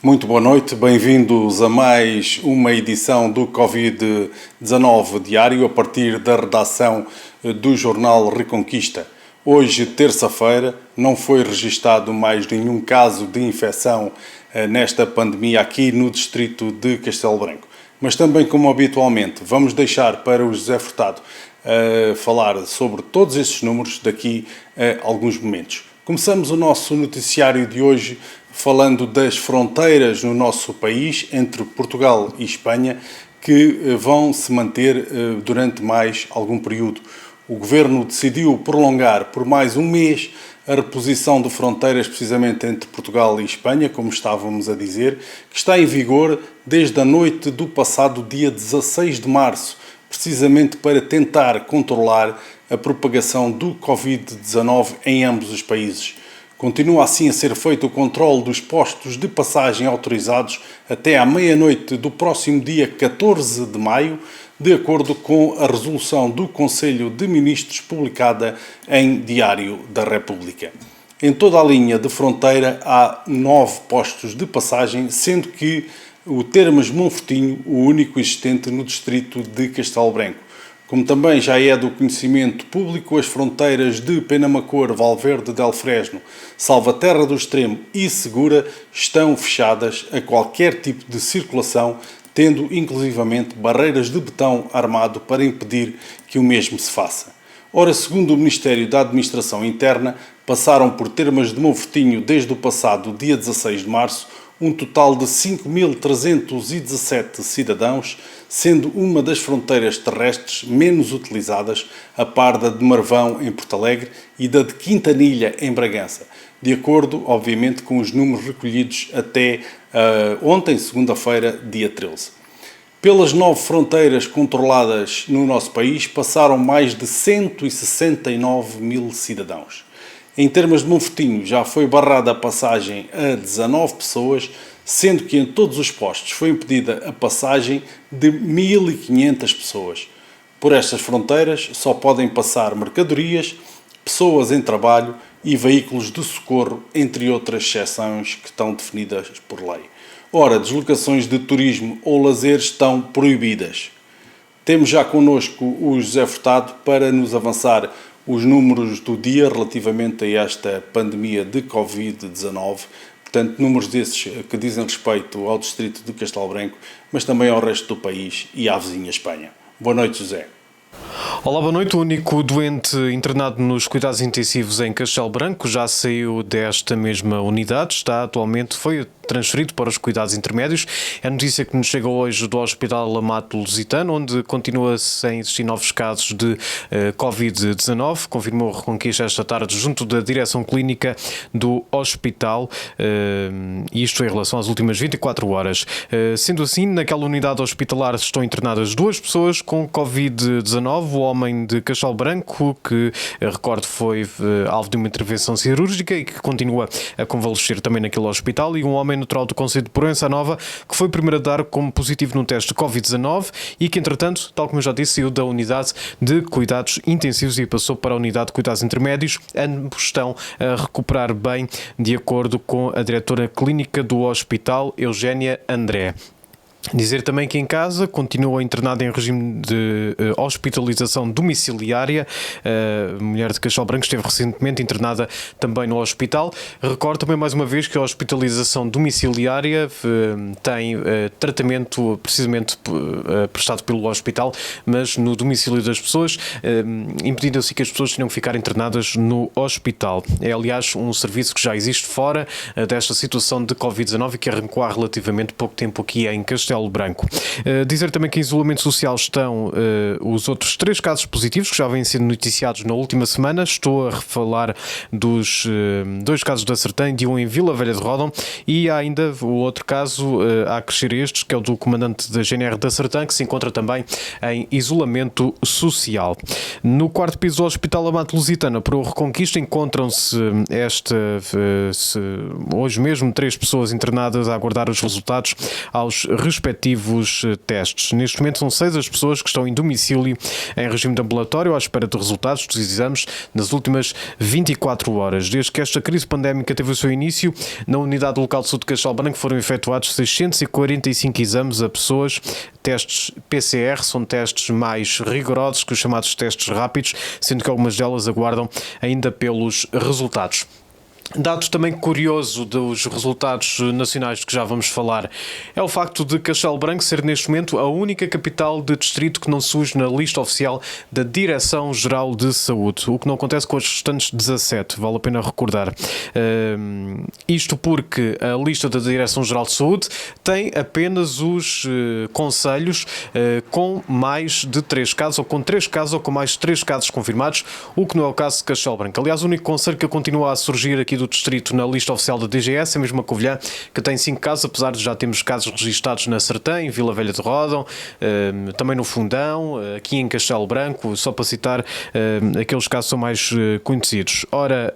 Muito boa noite, bem-vindos a mais uma edição do Covid-19 Diário, a partir da redação do jornal Reconquista. Hoje, terça-feira, não foi registado mais nenhum caso de infecção nesta pandemia aqui no distrito de Castelo Branco. Mas também, como habitualmente, vamos deixar para o José Furtado falar sobre todos esses números daqui a alguns momentos. Começamos o nosso noticiário de hoje falando das fronteiras no nosso país, entre Portugal e Espanha, que vão se manter durante mais algum período. O Governo decidiu prolongar por mais um mês a reposição de fronteiras precisamente entre Portugal e Espanha, como estávamos a dizer, que está em vigor desde a noite do passado dia 16 de março, precisamente para tentar controlar a propagação do Covid-19 em ambos os países. Continua assim a ser feito o controle dos postos de passagem autorizados até à meia-noite do próximo dia 14 de maio, de acordo com a resolução do Conselho de Ministros publicada em Diário da República. Em toda a linha de fronteira há 9 postos de passagem, sendo que o Termas Monfortinho, o único existente no distrito de Castelo Branco. Como também já é do conhecimento público, as fronteiras de Penamacor, Valverde del Fresno, Salvaterra do Extremo e Segura estão fechadas a qualquer tipo de circulação, tendo inclusivamente barreiras de betão armado para impedir que o mesmo se faça. Ora, segundo o Ministério da Administração Interna, passaram por Termas de Monfortinho desde o passado dia 16 de março um total de 5.317 cidadãos, sendo uma das fronteiras terrestres menos utilizadas, a par da de Marvão, em Porto Alegre, e da de Quintanilha, em Bragança, de acordo, obviamente, com os números recolhidos até ontem, segunda-feira, dia 13. Pelas 9 fronteiras controladas no nosso país, passaram mais de 169 mil cidadãos. Em Termas de Monfortinho já foi barrada a passagem a 19 pessoas, sendo que em todos os postos foi impedida a passagem de 1.500 pessoas. Por estas fronteiras só podem passar mercadorias, pessoas em trabalho e veículos de socorro, entre outras exceções que estão definidas por lei. Ora, deslocações de turismo ou lazer estão proibidas. Temos já connosco o José Furtado para nos avançar os números do dia relativamente a esta pandemia de Covid-19, portanto, números desses que dizem respeito ao distrito de Castelo Branco, mas também ao resto do país e à vizinha Espanha. Boa noite, José. Olá, boa noite. O único doente internado nos cuidados intensivos em Castelo Branco já saiu desta mesma unidade, foi transferido para os cuidados intermédios. É a notícia que nos chega hoje do Hospital Amato Lusitano, onde continua sem existir novos casos de Covid-19, confirmou a Reconquista esta tarde junto da direção clínica do hospital, isto em relação às últimas 24 horas. Sendo assim, naquela unidade hospitalar estão internadas 2 pessoas com Covid-19, o homem de Castelo Branco, que, recordo, foi alvo de uma intervenção cirúrgica e que continua a convalescer também naquele hospital, e um homem natural do concelho de Proença Nova, que foi primeiro a dar como positivo no teste de Covid-19 e que, entretanto, tal como eu já disse, saiu da unidade de cuidados intensivos e passou para a unidade de cuidados intermédios. Ambos estão a recuperar bem, de acordo com a diretora clínica do hospital, Eugénia André. Dizer também que em casa continua internada em regime de hospitalização domiciliária. A mulher de Castelo Branco esteve recentemente internada também no hospital. Recordo também mais uma vez que a hospitalização domiciliária tem tratamento precisamente prestado pelo hospital, mas no domicílio das pessoas, impedindo-se que as pessoas tenham que ficar internadas no hospital. É, aliás, um serviço que já existe fora desta situação de Covid-19 e que arrancou há relativamente pouco tempo aqui em Castelo Branco. Dizer também que em isolamento social estão os outros 3 casos positivos que já vêm sendo noticiados na última semana. Estou a falar dos 2 casos da Sertã e de um em Vila Velha de Ródão, e há ainda o outro caso a crescer estes, que é o do comandante da GNR da Sertã, que se encontra também em isolamento social. No 4º piso do Hospital Amato Lusitano, para o Reconquista, encontram-se hoje mesmo 3 pessoas internadas a aguardar os resultados aos respectivos respectivos testes. Neste momento são 6 as pessoas que estão em domicílio em regime de ambulatório à espera de resultados dos exames nas últimas 24 horas. Desde que esta crise pandémica teve o seu início, na Unidade Local de Saúde de Castelo Branco foram efetuados 645 exames a pessoas. Testes PCR são testes mais rigorosos que os chamados testes rápidos, sendo que algumas delas aguardam ainda pelos resultados. Dado também curioso dos resultados nacionais de que já vamos falar é o facto de Castelo Branco ser neste momento a única capital de distrito que não surge na lista oficial da Direção-Geral de Saúde, o que não acontece com as restantes 17, vale a pena recordar. Isto porque a lista da Direção-Geral de Saúde tem apenas os concelhos com mais de 3 casos, ou com 3 casos, ou com mais de 3 casos confirmados, o que não é o caso de Castelo Branco. Aliás, o único concelho que continua a surgir aqui do distrito na lista oficial da DGS é mesmo a Covilhã, que tem 5 casos, apesar de já termos casos registados na Sertém, Vila Velha de Ródão, também no Fundão, aqui em Castelo Branco, só para citar aqueles casos que são mais conhecidos. Ora,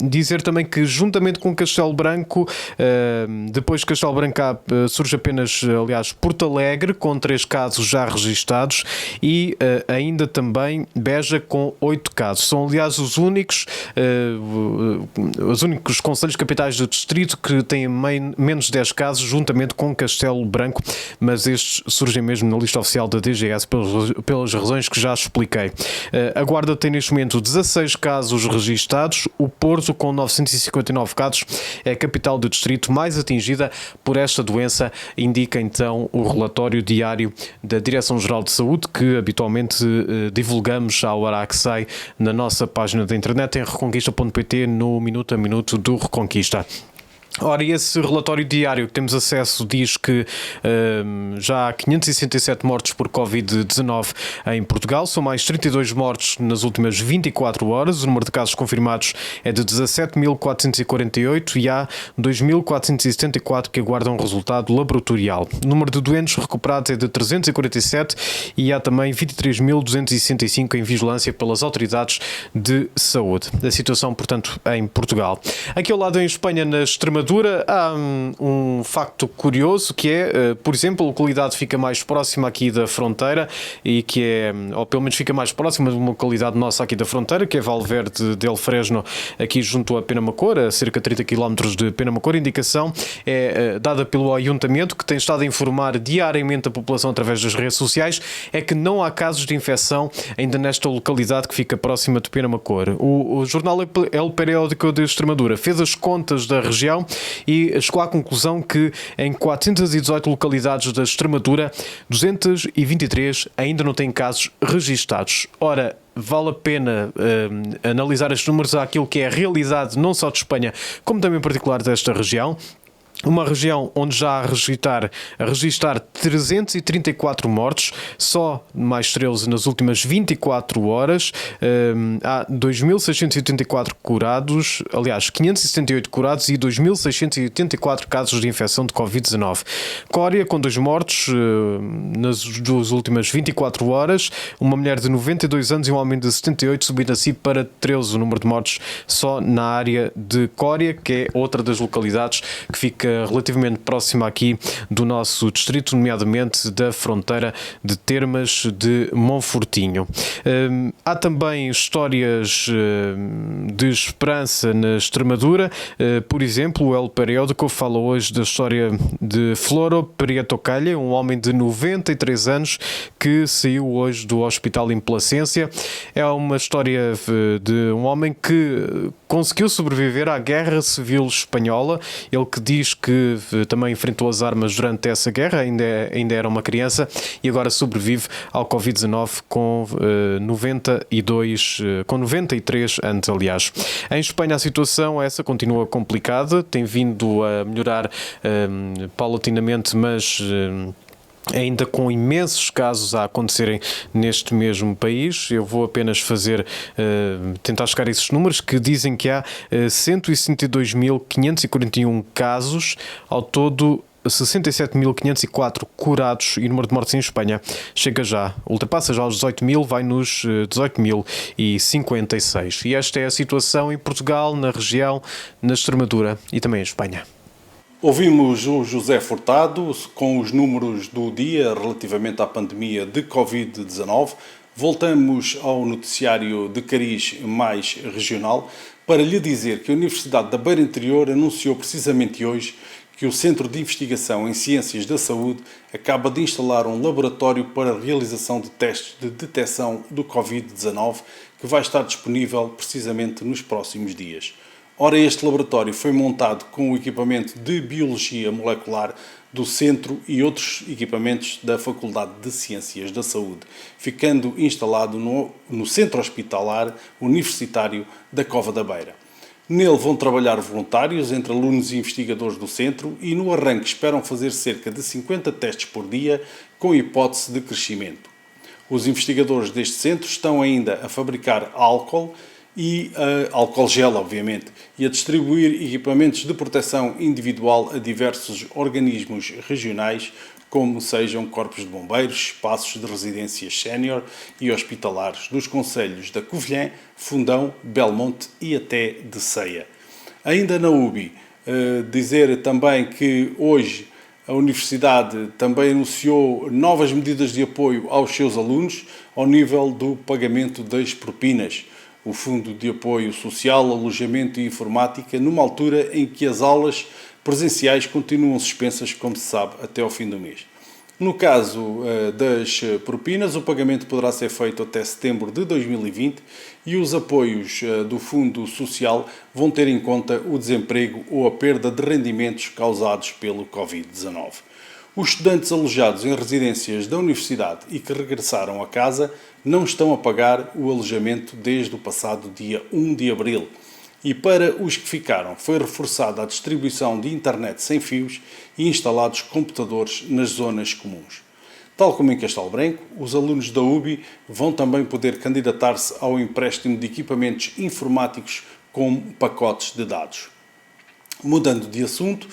dizer também que juntamente com Castelo Branco, depois de Castelo Branco surge apenas, aliás, Porto Alegre, com 3 casos já registados, e ainda também Beja com 8 casos. São, aliás, os únicos concelhos capitais do distrito que têm menos de 10 casos, juntamente com Castelo Branco, mas estes surgem mesmo na lista oficial da DGS pelas razões que já expliquei. A Guarda tem neste momento 16 casos registados. O Porto, com 959 casos, é a capital do distrito mais atingida por esta doença, indica então o relatório diário da Direção-Geral de Saúde, que habitualmente divulgamos à hora que sai na nossa página da internet em reconquista.pt no minuto a minuto do Reconquista. Ora, esse relatório diário que temos acesso diz que já há 567 mortes por Covid-19 em Portugal, são mais 32 mortes nas últimas 24 horas, o número de casos confirmados é de 17.448 e há 2.474 que aguardam resultado laboratorial. O número de doentes recuperados é de 347 e há também 23.265 em vigilância pelas autoridades de saúde. A situação, portanto, em Portugal. Aqui ao lado, em Espanha, na Extremadura, há um facto curioso que é, por exemplo, a localidade fica mais próxima aqui da fronteira e que é, ou pelo menos fica mais próxima de uma localidade nossa aqui da fronteira, que é Valverde del Fresno, aqui junto a Penamacor, a cerca de 30 km de Penamacor. A indicação é dada pelo Ayuntamento, que tem estado a informar diariamente a população através das redes sociais, é que não há casos de infecção ainda nesta localidade que fica próxima de Penamacor. O jornal El Periódico de Extremadura fez as contas da região e chegou à conclusão que em 418 localidades da Extremadura, 223 ainda não têm casos registados. Ora, vale a pena analisar estes números àquilo que é a realidade não só de Espanha, como também em particular desta região. Uma região onde já a registrar 334 mortes, só mais 13 nas últimas 24 horas. Há 2.684 curados, aliás, 578 curados e 2.684 casos de infecção de Covid-19. Cória, com 2 mortos nas 2 últimas 24 horas, uma mulher de 92 anos e um homem de 78, subindo assim para 13 o número de mortes só na área de Cória, que é outra das localidades que fica relativamente próxima aqui do nosso distrito, nomeadamente da fronteira de Termas de Monfortinho. Há também histórias de esperança na Extremadura. Por exemplo, o El Periódico fala hoje da história de Floro Prietocalha, um homem de 93 anos que saiu hoje do hospital em Placência. É uma história de um homem que conseguiu sobreviver à Guerra Civil Espanhola. Ele que diz que também enfrentou as armas durante essa guerra, ainda era uma criança, e agora sobrevive ao Covid-19 com 93 anos, aliás. Em Espanha a situação essa continua complicada, tem vindo a melhorar paulatinamente, mas ainda com imensos casos a acontecerem neste mesmo país. Eu vou apenas tentar chegar a esses números, que dizem que há 162.541 casos, ao todo 67.504 curados, e o número de mortes em Espanha ultrapassa já os 18.000, vai nos 18.056. E esta é a situação em Portugal, na região, na Extremadura e também em Espanha. Ouvimos o José Furtado com os números do dia relativamente à pandemia de Covid-19. Voltamos ao noticiário de cariz mais regional para lhe dizer que a Universidade da Beira Interior anunciou precisamente hoje que o Centro de Investigação em Ciências da Saúde acaba de instalar um laboratório para a realização de testes de detecção do Covid-19 que vai estar disponível precisamente nos próximos dias. Ora, este laboratório foi montado com o equipamento de Biologia Molecular do Centro e outros equipamentos da Faculdade de Ciências da Saúde, ficando instalado no Centro Hospitalar Universitário da Cova da Beira. Nele vão trabalhar voluntários, entre alunos e investigadores do centro, e no arranque esperam fazer cerca de 50 testes por dia, com hipótese de crescimento. Os investigadores deste centro estão ainda a fabricar álcool e álcool gel, obviamente, e a distribuir equipamentos de proteção individual a diversos organismos regionais, como sejam corpos de bombeiros, espaços de residências sénior e hospitalares dos concelhos da Covilhã, Fundão, Belmonte e até de Ceia. Ainda na UBI, dizer também que hoje a Universidade também anunciou novas medidas de apoio aos seus alunos ao nível do pagamento das propinas. O Fundo de Apoio Social, Alojamento e Informática, numa altura em que as aulas presenciais continuam suspensas, como se sabe, até ao fim do mês. No caso das propinas, o pagamento poderá ser feito até setembro de 2020 e os apoios do Fundo Social vão ter em conta o desemprego ou a perda de rendimentos causados pelo Covid-19. Os estudantes alojados em residências da Universidade e que regressaram a casa não estão a pagar o alojamento desde o passado dia 1 de abril. E para os que ficaram, foi reforçada a distribuição de internet sem fios e instalados computadores nas zonas comuns. Tal como em Castelo Branco, os alunos da UBI vão também poder candidatar-se ao empréstimo de equipamentos informáticos com pacotes de dados. Mudando de assunto,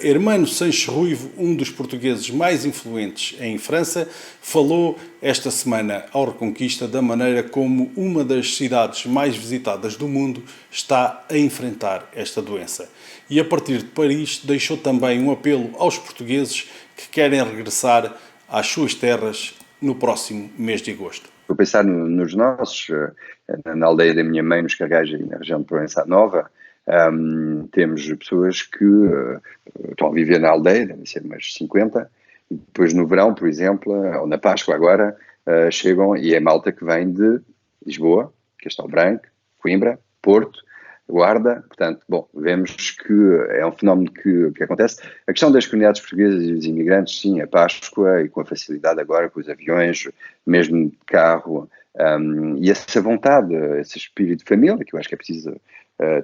Hermano Sanches Ruivo, um dos portugueses mais influentes em França, falou esta semana ao Reconquista da maneira como uma das cidades mais visitadas do mundo está a enfrentar esta doença. E a partir de Paris deixou também um apelo aos portugueses que querem regressar às suas terras no próximo mês de agosto. Vou pensar nos nossos, na aldeia da minha mãe, nos Cargais, na região de Provença Nova. Temos pessoas que estão a viver na aldeia, devem ser umas 50, e depois no verão, por exemplo, ou na Páscoa agora, chegam, e é malta que vem de Lisboa, Castelo Branco, Coimbra, Porto, Guarda. Portanto, bom, vemos que é um fenómeno que acontece. A questão das comunidades portuguesas e dos imigrantes, sim, a Páscoa, e com a facilidade agora, com os aviões, mesmo de carro, e essa vontade, esse espírito de família, que eu acho que é preciso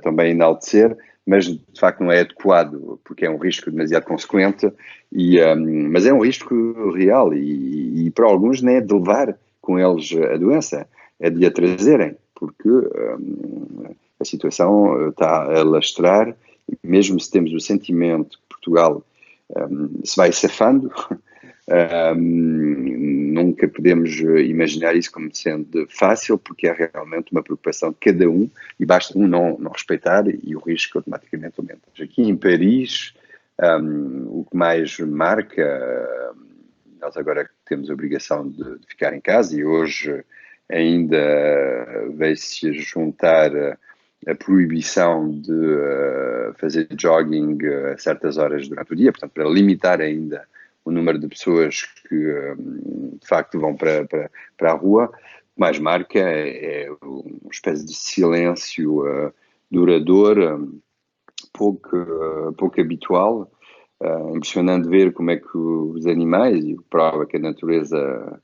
também enaltecer, mas de facto não é adequado, porque é um risco demasiado consequente, mas é um risco real e para alguns nem é de levar com eles a doença, é de a trazerem, porque a situação está a lastrar, e mesmo se temos o sentimento que Portugal se vai safando, nunca podemos imaginar isso como sendo fácil, porque é realmente uma preocupação de cada um e basta um não respeitar e o risco automaticamente aumenta. Aqui em Paris, o que mais marca, nós agora temos a obrigação de ficar em casa e hoje ainda veio-se juntar a proibição de fazer jogging a certas horas durante o dia, portanto, para limitar ainda o número de pessoas que, de facto, vão para a rua. O que mais marca é uma espécie de silêncio duradouro, pouco habitual. Impressionante ver como é que os animais, e prova que a natureza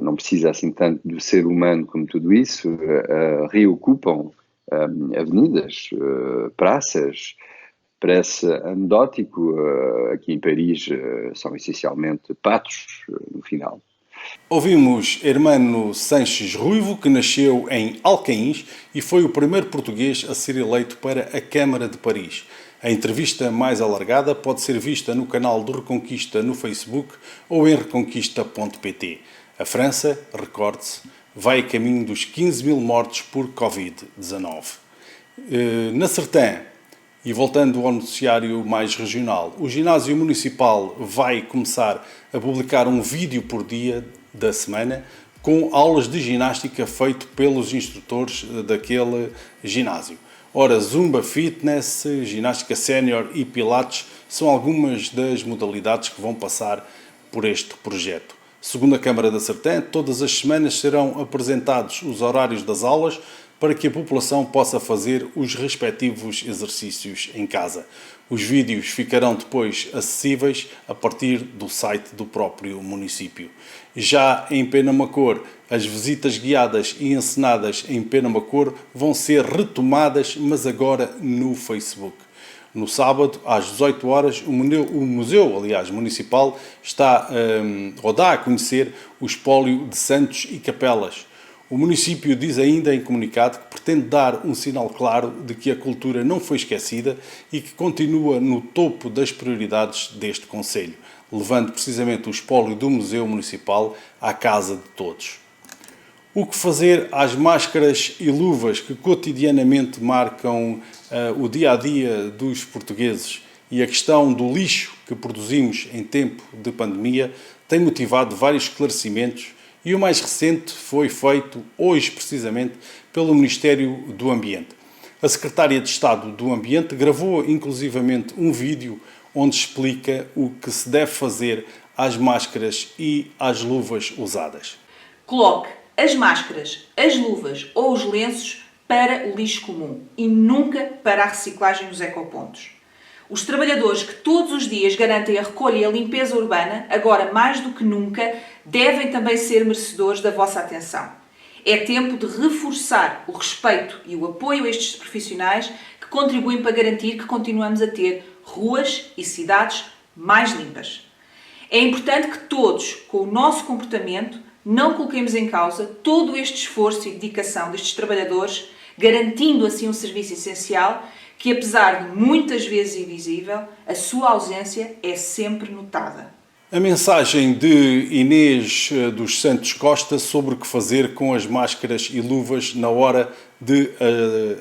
não precisa assim tanto do ser humano como tudo isso, reocupam avenidas, praças. Parece anedótico, aqui em Paris são essencialmente patos no final. Ouvimos Hermano Sanches Ruivo, que nasceu em Alcaíns e foi o primeiro português a ser eleito para a Câmara de Paris. A entrevista mais alargada pode ser vista no canal do Reconquista no Facebook ou em reconquista.pt. A França, recorde-se, vai a caminho dos 15 mil mortos por Covid-19. Na Sertã, E voltando ao noticiário mais regional, o ginásio municipal vai começar a publicar um vídeo por dia da semana com aulas de ginástica feito pelos instrutores daquele ginásio. Ora, Zumba Fitness, ginástica sénior e pilates são algumas das modalidades que vão passar por este projeto. Segundo a Câmara da Sertã, todas as semanas serão apresentados os horários das aulas para que a população possa fazer os respectivos exercícios em casa. Os vídeos ficarão depois acessíveis a partir do site do próprio município. Já em Penamacor, as visitas guiadas e encenadas em Penamacor vão ser retomadas, mas agora no Facebook. No sábado, às 18 horas, o Museu Municipal dá a conhecer o espólio de santos e capelas. O município diz ainda em comunicado que pretende dar um sinal claro de que a cultura não foi esquecida e que continua no topo das prioridades deste concelho, levando precisamente o espólio do Museu Municipal à casa de todos. O que fazer às máscaras e luvas que cotidianamente marcam o dia-a-dia dos portugueses e a questão do lixo que produzimos em tempo de pandemia tem motivado vários esclarecimentos e o mais recente foi feito hoje precisamente pelo Ministério do Ambiente. A Secretária de Estado do Ambiente gravou inclusivamente um vídeo onde explica o que se deve fazer às máscaras e às luvas usadas. Coloque as máscaras, as luvas ou os lenços para o lixo comum e nunca para a reciclagem nos ecopontos. Os trabalhadores que todos os dias garantem a recolha e a limpeza urbana, agora mais do que nunca, devem também ser merecedores da vossa atenção. É tempo de reforçar o respeito e o apoio a estes profissionais que contribuem para garantir que continuamos a ter ruas e cidades mais limpas. É importante que todos, com o nosso comportamento, não coloquemos em causa todo este esforço e dedicação destes trabalhadores, garantindo assim um serviço essencial que, apesar de muitas vezes invisível, a sua ausência é sempre notada. A mensagem de Inês dos Santos Costa sobre o que fazer com as máscaras e luvas na hora de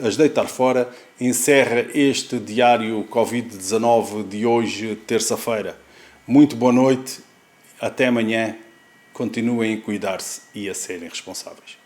as deitar fora encerra este diário Covid-19 de hoje, terça-feira. Muito boa noite, até amanhã. Continuem a cuidar-se e a serem responsáveis.